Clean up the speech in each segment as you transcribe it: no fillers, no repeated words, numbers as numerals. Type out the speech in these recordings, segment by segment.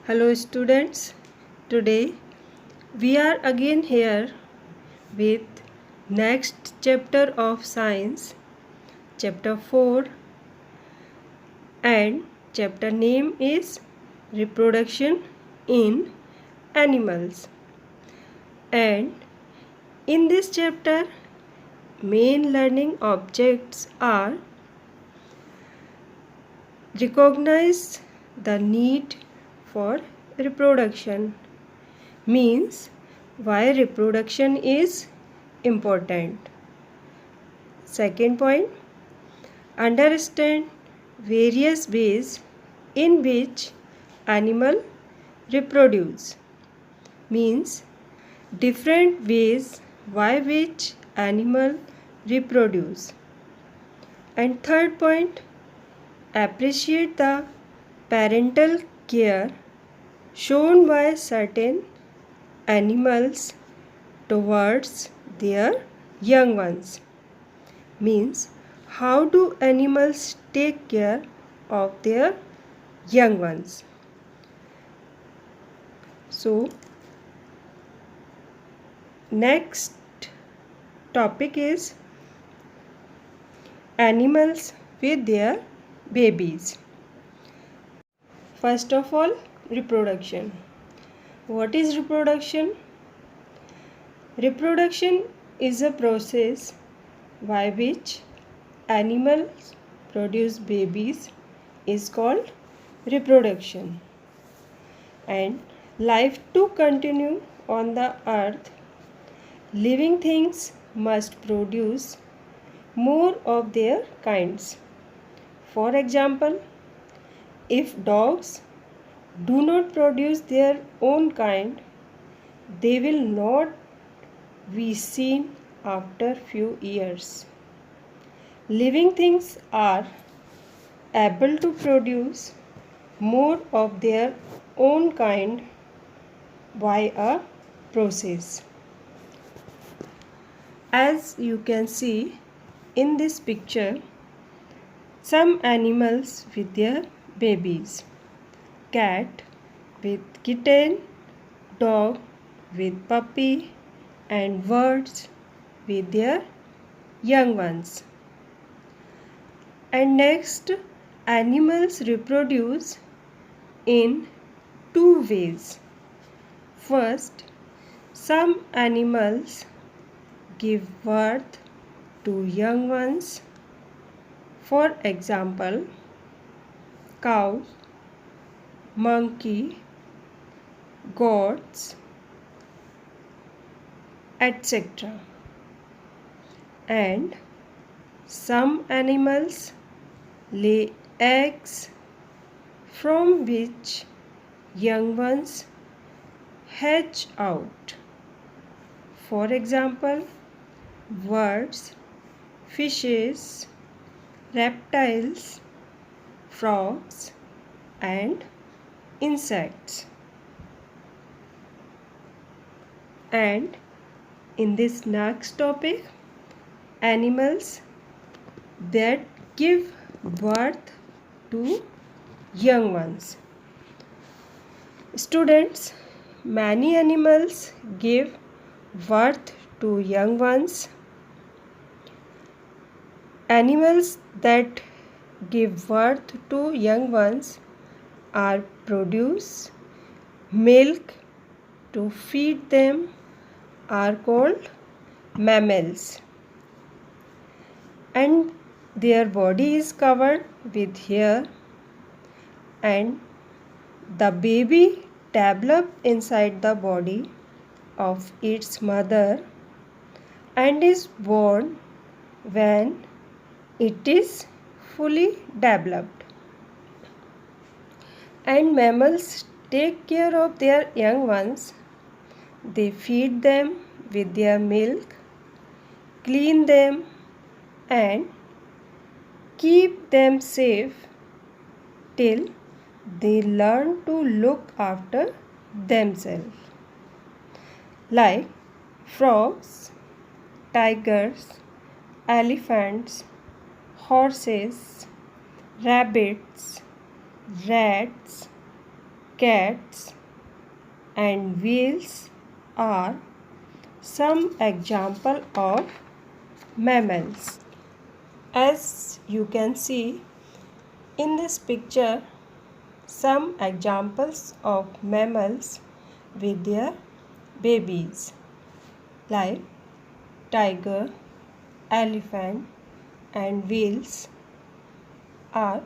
Hello students, today we are again here with next chapter of science, chapter 4, and chapter name is Reproduction in Animals. And in this chapter main learning objects are recognize the need for reproduction, means why reproduction is important. Second point, understand various ways in which animal reproduce, means different ways by which animal reproduce. And third point, appreciate the parental care shown by certain animals towards their young ones, means how do animals take care of their young ones. So next topic is animals with their babies. First of all, reproduction. What is reproduction? Reproduction is a process by which animals produce babies is called reproduction. And life to continue on the earth, living things must produce more of their kinds. For example, if dogs do not produce their own kind, they will not be seen after few years. Living things are able to produce more of their own kind by a process. As you can see in this picture, some animals with their babies, cat with kitten, dog with puppy, and birds with their young ones. And next, animals reproduce in two ways. First, some animals give birth to young ones. For example, cow, monkey, goats, etc. And some animals lay eggs from which young ones hatch out. For example, birds, fishes, reptiles, frogs, and insects. And in this next topic, animals that give birth to young ones. Students, many animals give birth to young ones. Animals that give birth to young ones are produce milk to feed them are called mammals, and their body is covered with hair, and the baby develops inside the body of its mother and is born when it is fully developed. And mammals take care of their young ones. They feed them with their milk, clean them, and keep them safe till they learn to look after themselves. Like frogs, tigers, elephants, horses, rabbits, rats, cats, and whales are some example of mammals. As you can see in this picture, some examples of mammals with their babies like tiger, elephant, and whales are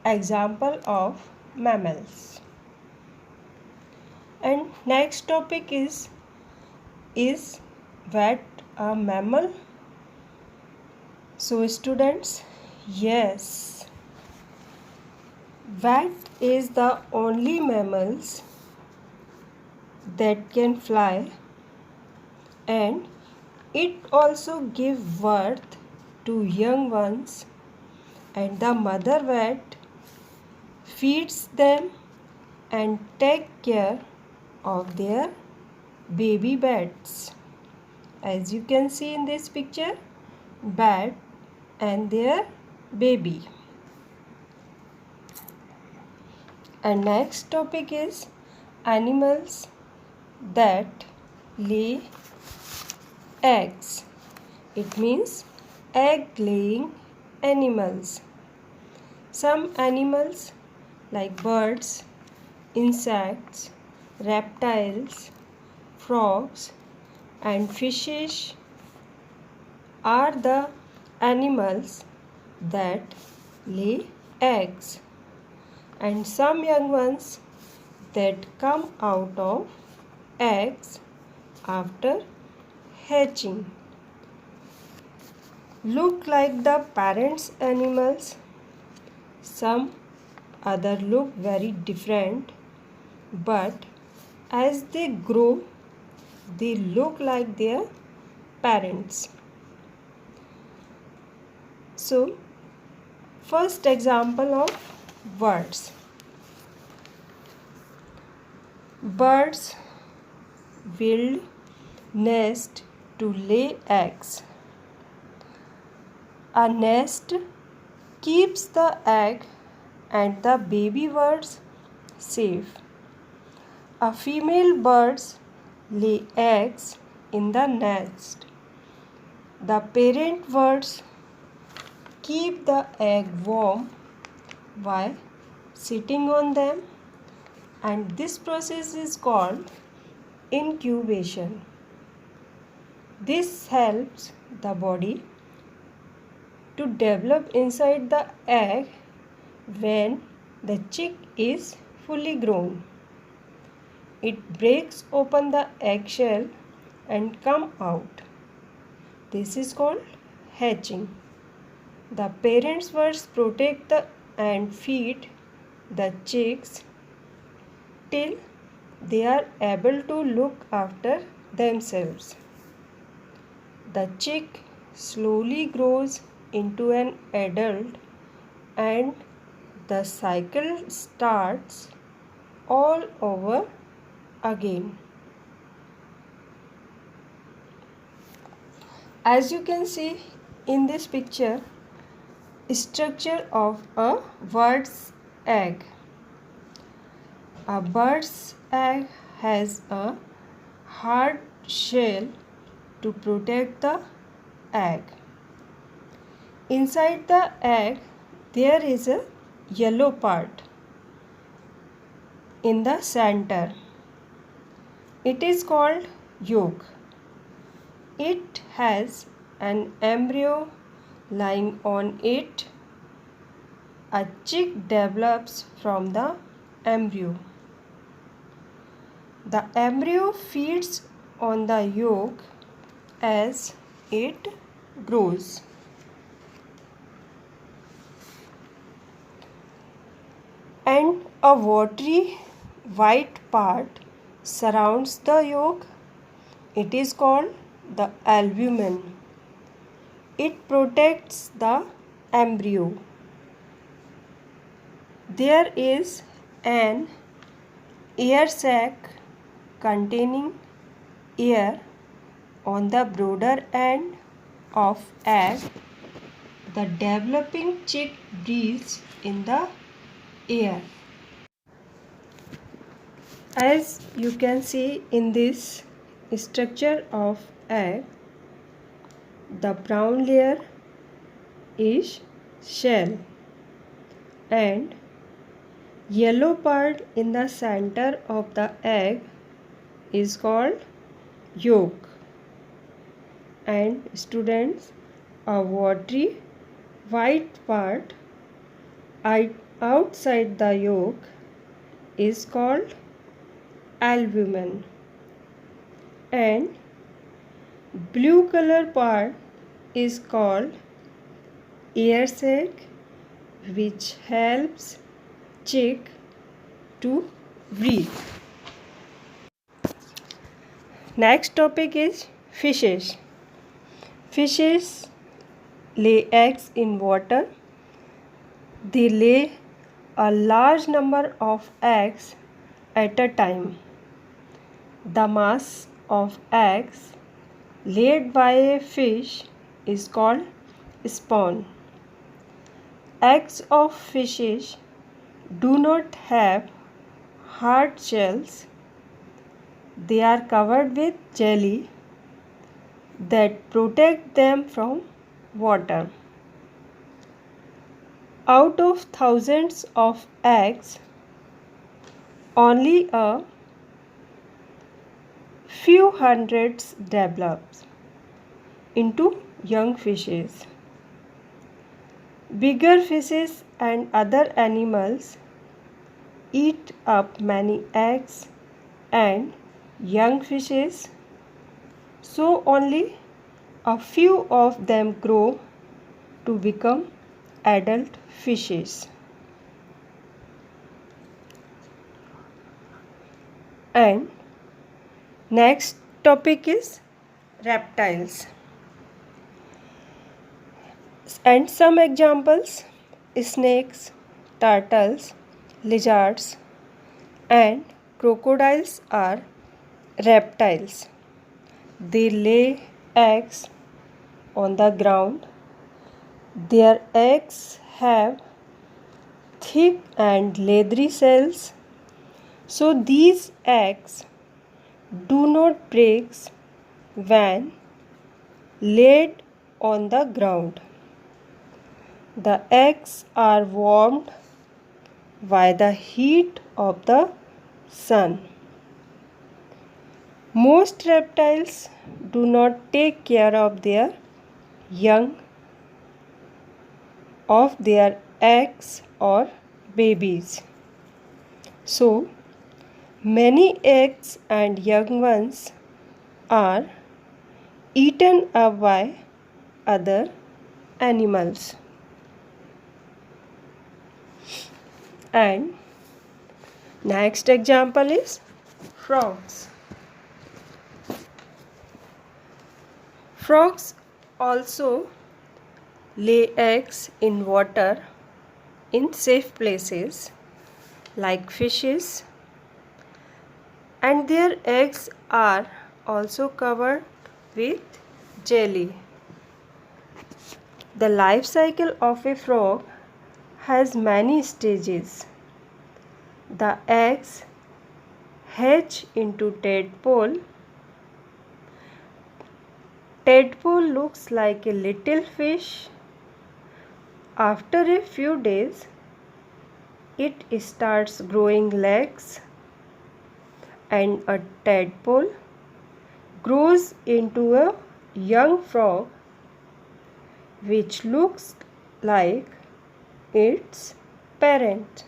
example of mammals. And next topic is rat a mammal? So students, yes, rat is the only mammals that can fly, and it also gives birth to young ones, and the mother rat feeds them and take care of their baby bats. As you can see in this picture, bat and their baby. And next topic is animals that lay eggs. It means egg laying animals. Some animals like birds, insects, reptiles, frogs, and fishes are the animals that lay eggs, and some young ones that come out of eggs after hatching look like the parents' animals. Some other look very different, but as they grow they look like their parents. So, first example of birds. Birds build nest to lay eggs. A nest keeps the egg and the baby birds safe. A female birds lay eggs in the nest. The parent birds keep the egg warm while sitting on them, and this process is called incubation. This helps the body to develop inside the egg when the chick is fully grown. It breaks open the eggshell and come out. This is called hatching. The parents birds protect and feed the chicks till they are able to look after themselves. The chick slowly grows into an adult and the cycle starts all over again. As you can see in this picture, structure of a bird's egg. A bird's egg has a hard shell to protect the egg. Inside the egg there is a yellow part in the center. It is called yolk. It has an embryo lying on it. A chick develops from the embryo. The embryo feeds on the yolk as it grows. And a watery white part surrounds the yolk. It is called the albumen. It protects the embryo. There is an air sac containing air on the broader end of egg. The developing chick breathes in the air. As you can see in this structure of egg, the brown layer is shell and yellow part in the center of the egg is called yolk. And students, a watery white part outside the yolk is called albumen, and blue color part is called air sac, which helps chick to breathe. Next topic is fishes. Fishes lay eggs in water. They lay a large number of eggs at a time. The mass of eggs laid by a fish is called spawn. Eggs of fishes do not have hard shells. They are covered with jelly that protect them from water. Out of thousands of eggs, only a few hundreds develops into young fishes. Bigger fishes and other animals eat up many eggs and young fishes, so only a few of them grow to become adult fishes. And next topic is reptiles. And some examples: snakes, turtles, lizards, and crocodiles are reptiles. They lay eggs on the ground. Their eggs have thick and leathery cells, so these eggs do not break when laid on the ground. The eggs are warmed by the heat of the sun. Most reptiles do not take care of their young, of their eggs or babies. So, many eggs and young ones are eaten up by other animals. And next example is frogs. Frogs also lay eggs in water in safe places like fishes, and their eggs are also covered with jelly. The life cycle of a frog has many stages. The eggs hatch into tadpole. Tadpole looks like a little fish. After a few days, it starts growing legs, and a tadpole grows into a young frog which looks like its parent.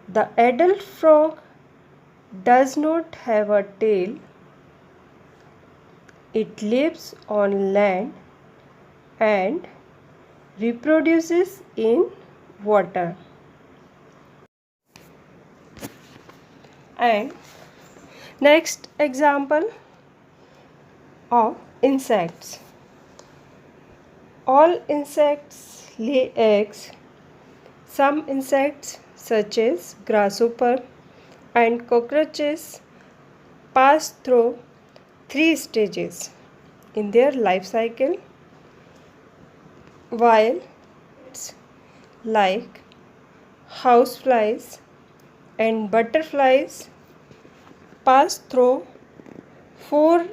The adult frog does not have a tail. It lives on land and reproduces in water. And next example of insects. All insects lay eggs. Some insects such as grasshopper and cockroaches pass through 3 stages in their life cycle, while like houseflies and butterflies pass through 4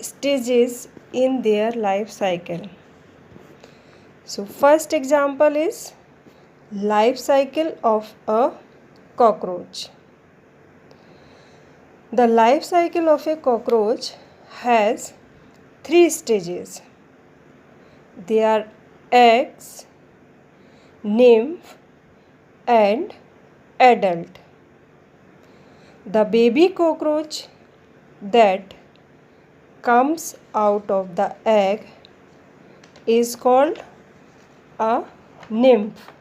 stages in their life cycle. So first example is life cycle of a cockroach. The life cycle of a cockroach has 3 stages. They are eggs, nymph and adult. The baby cockroach that comes out of the egg is called a nymph.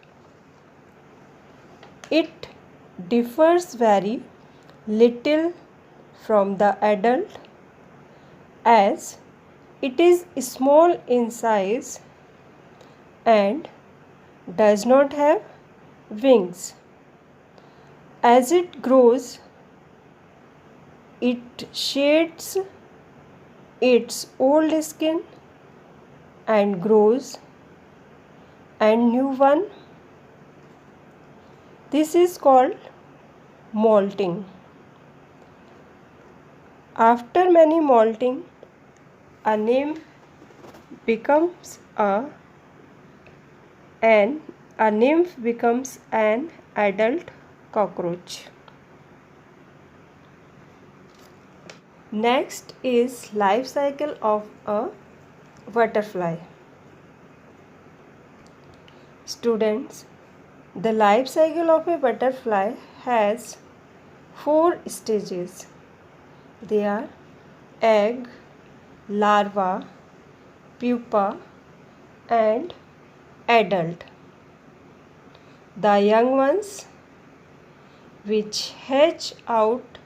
It differs very little from the adult as it is small in size and does not have wings. As it grows, it sheds its old skin and grows a new one. This is called molting. After many molting, a nymph becomes an adult cockroach. Next is life cycle of a butterfly. Students, the life cycle of a butterfly has 4 stages. They are egg, larva, pupa and adult. The young ones which hatch out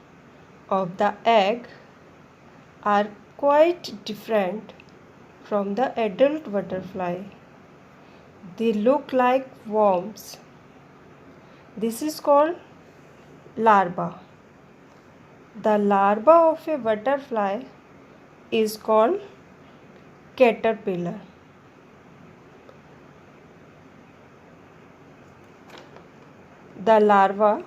of the egg are quite different from the adult butterfly. They look like worms. This is called larva. The larva of a butterfly is called caterpillar. The larva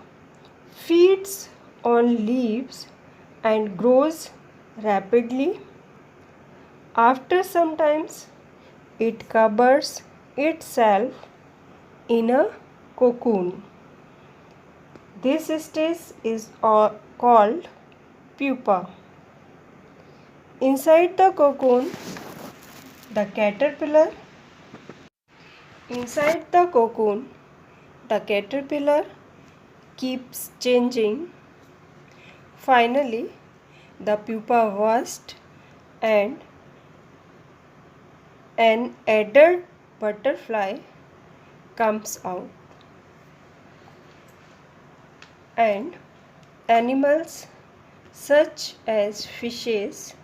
feeds on leaves and grows rapidly. After some time, it covers itself in a cocoon. This stage is called pupa. Inside the cocoon, the caterpillar keeps changing. Finally, the pupa bursts and an adult butterfly comes out. And animals such as fishes,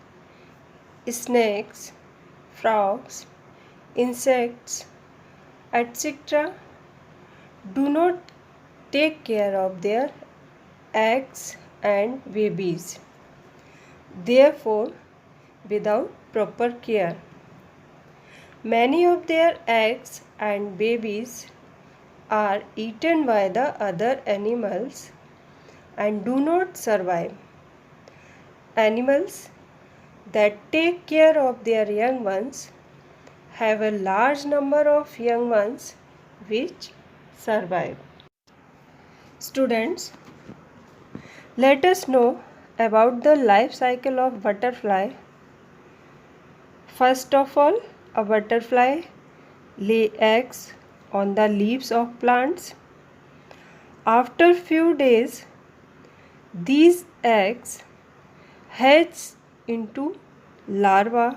snakes, frogs, insects, etc. do not take care of their eggs and babies. Therefore, without proper care, many of their eggs and babies are eaten by the other animals and do not survive. Animals that take care of their young ones have a large number of young ones which survive. Students, let us know about the life cycle of butterfly. First of all, a butterfly lay eggs on the leaves of plants. After few days, these eggs hatch into larvae,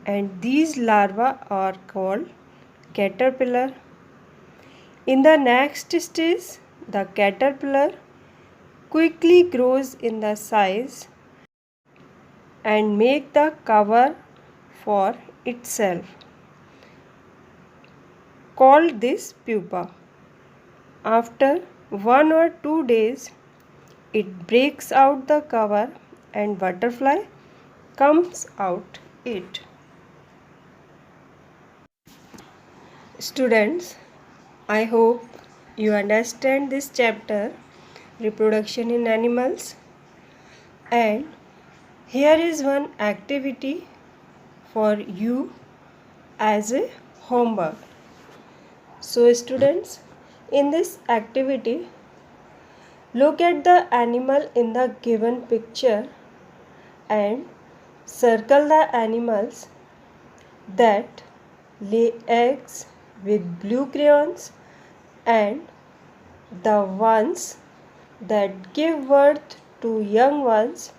and these larvae are called caterpillar. In the next stage, the caterpillar quickly grows in the size and make the cover for itself, called this pupa. After 1 or 2 days, it breaks out the cover and butterfly comes out it. Students, I hope you understand this chapter reproduction in animals, and here is one activity for you as a homework. So students, in this activity, look at the animal in the given picture and circle the animals that lay eggs with blue crayons and the ones that give birth to young ones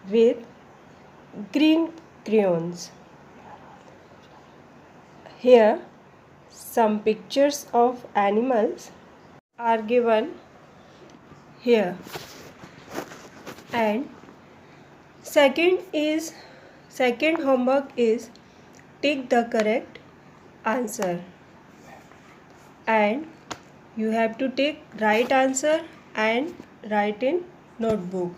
with green crayons. Here some pictures of animals are given here, and second homework is tick the correct answer, and you have to take right answer and write in notebook.